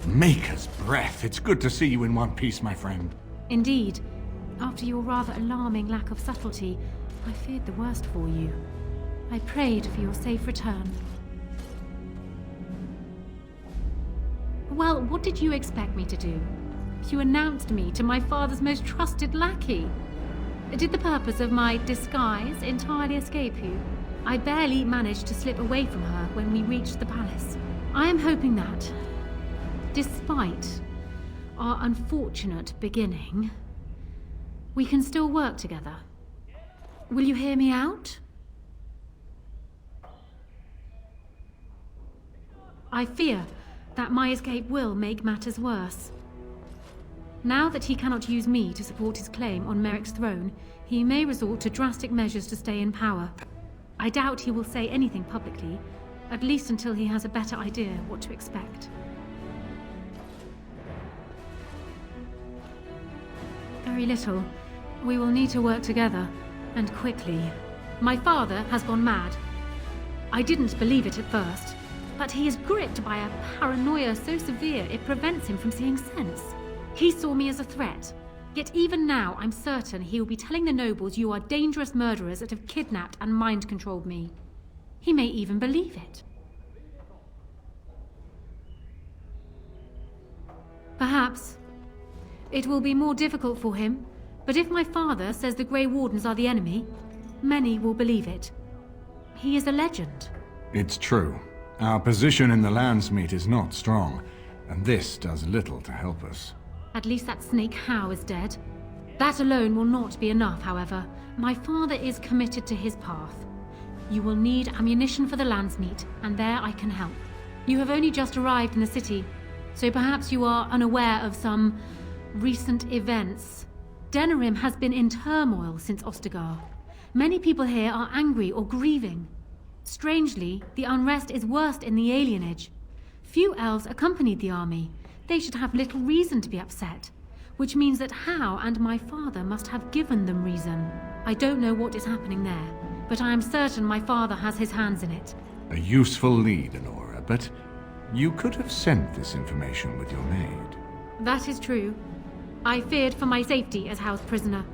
Maker's breath. It's good to see you in one piece, my friend. Indeed. After your rather alarming lack of subtlety, I feared the worst for you. I prayed for your safe return. Well, what did you expect me to do? You announced me to my father's most trusted lackey. Did the purpose of my disguise entirely escape you? I barely managed to slip away from her when we reached the palace. I am hoping that, despite our unfortunate beginning, we can still work together. Will you hear me out? I fear that my escape will make matters worse. Now that he cannot use me to support his claim on Merrick's throne, he may resort to drastic measures to stay in power. I doubt he will say anything publicly, at least until he has a better idea what to expect. Very little. We will need to work together, and quickly. My father has gone mad. I didn't believe it at first, but he is gripped by a paranoia so severe it prevents him from seeing sense. He saw me as a threat, yet even now I'm certain he will be telling the nobles you are dangerous murderers that have kidnapped and mind-controlled me. He may even believe it. Perhaps. It will be more difficult for him, but if my father says the Grey Wardens are the enemy, many will believe it. He is a legend. It's true. Our position in the Landsmeet is not strong, and this does little to help us. At least that snake Howe is dead. That alone will not be enough, however. My father is committed to his path. You will need ammunition for the Landsmeet, and there I can help. You have only just arrived in the city, so perhaps you are unaware of some recent events. Denerim has been in turmoil since Ostagar. Many people here are angry or grieving. Strangely, the unrest is worst in the alienage. Few elves accompanied the army. They should have little reason to be upset, which means that Howe and my father must have given them reason. I don't know what is happening there, but I am certain my father has his hands in it. A useful lead, Honora, but you could have sent this information with your maid. That is true. I feared for my safety as Howe's prisoner.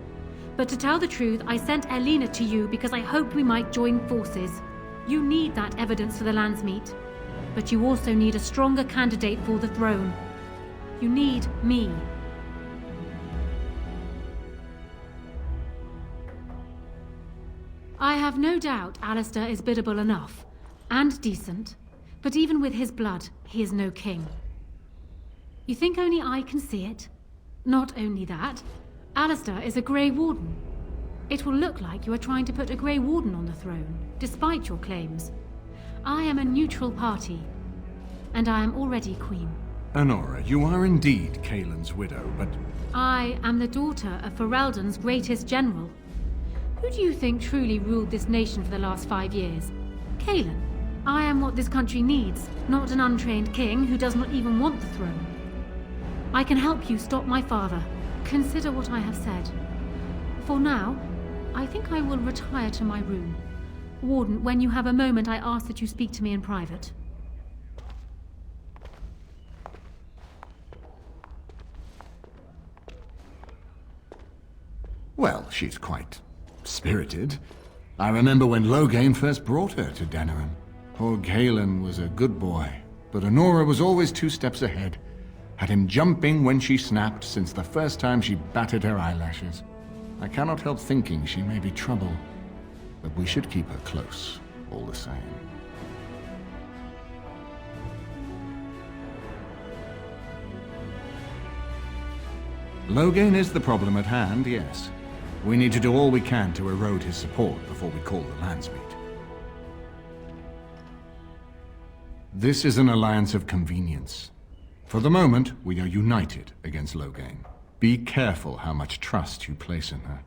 But to tell the truth, I sent Elena to you because I hoped we might join forces. You need that evidence for the Landsmeet, but you also need a stronger candidate for the throne. You need me. I have no doubt Alistair is biddable enough, and decent, but even with his blood, he is no king. You think only I can see it? Not only that, Alistair is a Grey Warden. It will look like you are trying to put a Grey Warden on the throne, despite your claims. I am a neutral party, and I am already queen. Honora, you are indeed Kaelin's widow, but... I am the daughter of Ferelden's greatest general. Who do you think truly ruled this nation for the last 5 years? Kaelin. I am what this country needs, not an untrained king who does not even want the throne. I can help you stop my father. Consider what I have said. For now, I think I will retire to my room. Warden, when you have a moment, I ask that you speak to me in private. Well, she's quite spirited. I remember when Loghain first brought her to Denerim. Poor Kaelin was a good boy, but Honora was always 2 steps ahead. Had him jumping when she snapped since the first time she batted her eyelashes. I cannot help thinking she may be trouble, but we should keep her close, all the same. Loghain is the problem at hand, yes. We need to do all we can to erode his support before we call the Landsmeet. This is an alliance of convenience. For the moment, we are united against Loghain. Be careful how much trust you place in her.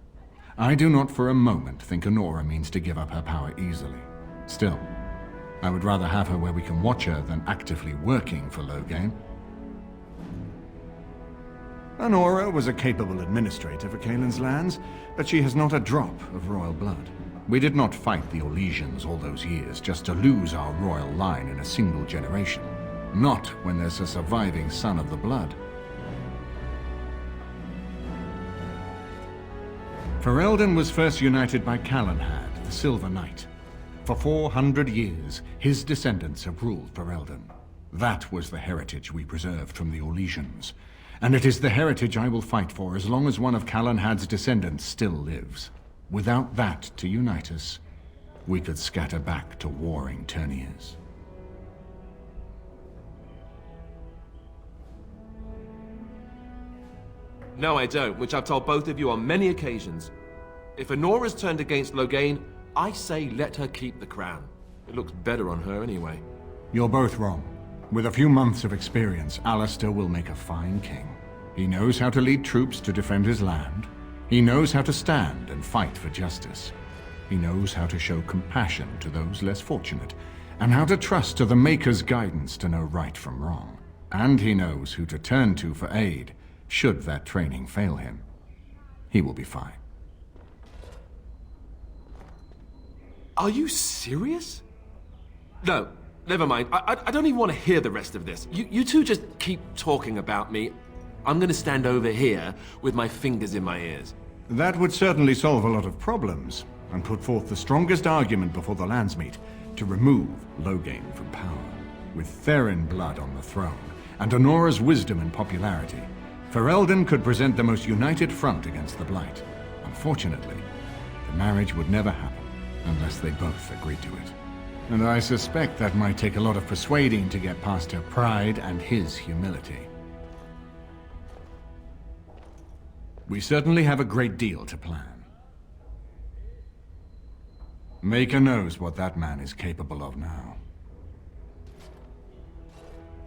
I do not for a moment think Honora means to give up her power easily. Still, I would rather have her where we can watch her than actively working for Loghain. Honora was a capable administrator for Kaelin's lands, but she has not a drop of royal blood. We did not fight the Orlesians all those years just to lose our royal line in a single generation. Not when there's a surviving son of the blood. Ferelden was first united by Calenhad, the Silver Knight. For 400 years, his descendants have ruled Ferelden. That was the heritage we preserved from the Orlesians. And it is the heritage I will fight for as long as one of Calenhad's descendants still lives. Without that to unite us, we could scatter back to warring Terniers. No, I don't, which I've told both of you on many occasions. If Honora's turned against Loghain, I say let her keep the crown. It looks better on her anyway. You're both wrong. With a few months of experience, Alistair will make a fine king. He knows how to lead troops to defend his land. He knows how to stand and fight for justice. He knows how to show compassion to those less fortunate, and how to trust to the Maker's guidance to know right from wrong. And he knows who to turn to for aid, should that training fail him. He will be fine. Are you serious? No, never mind. I don't even want to hear the rest of this. You two just keep talking about me. I'm gonna stand over here with my fingers in my ears. That would certainly solve a lot of problems, and put forth the strongest argument before the Landsmeet to remove Loghain from power. With Therin blood on the throne, and Honora's wisdom and popularity, Ferelden could present the most united front against the Blight. Unfortunately, the marriage would never happen unless they both agreed to it. And I suspect that might take a lot of persuading to get past her pride and his humility. We certainly have a great deal to plan. Maker knows what that man is capable of now.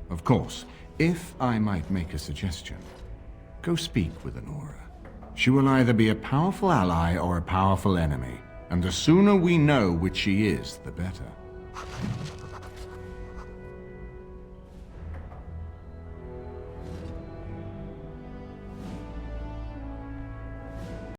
Of course, if I might make a suggestion, go speak with Honora. She will either be a powerful ally or a powerful enemy, and the sooner we know which she is, the better.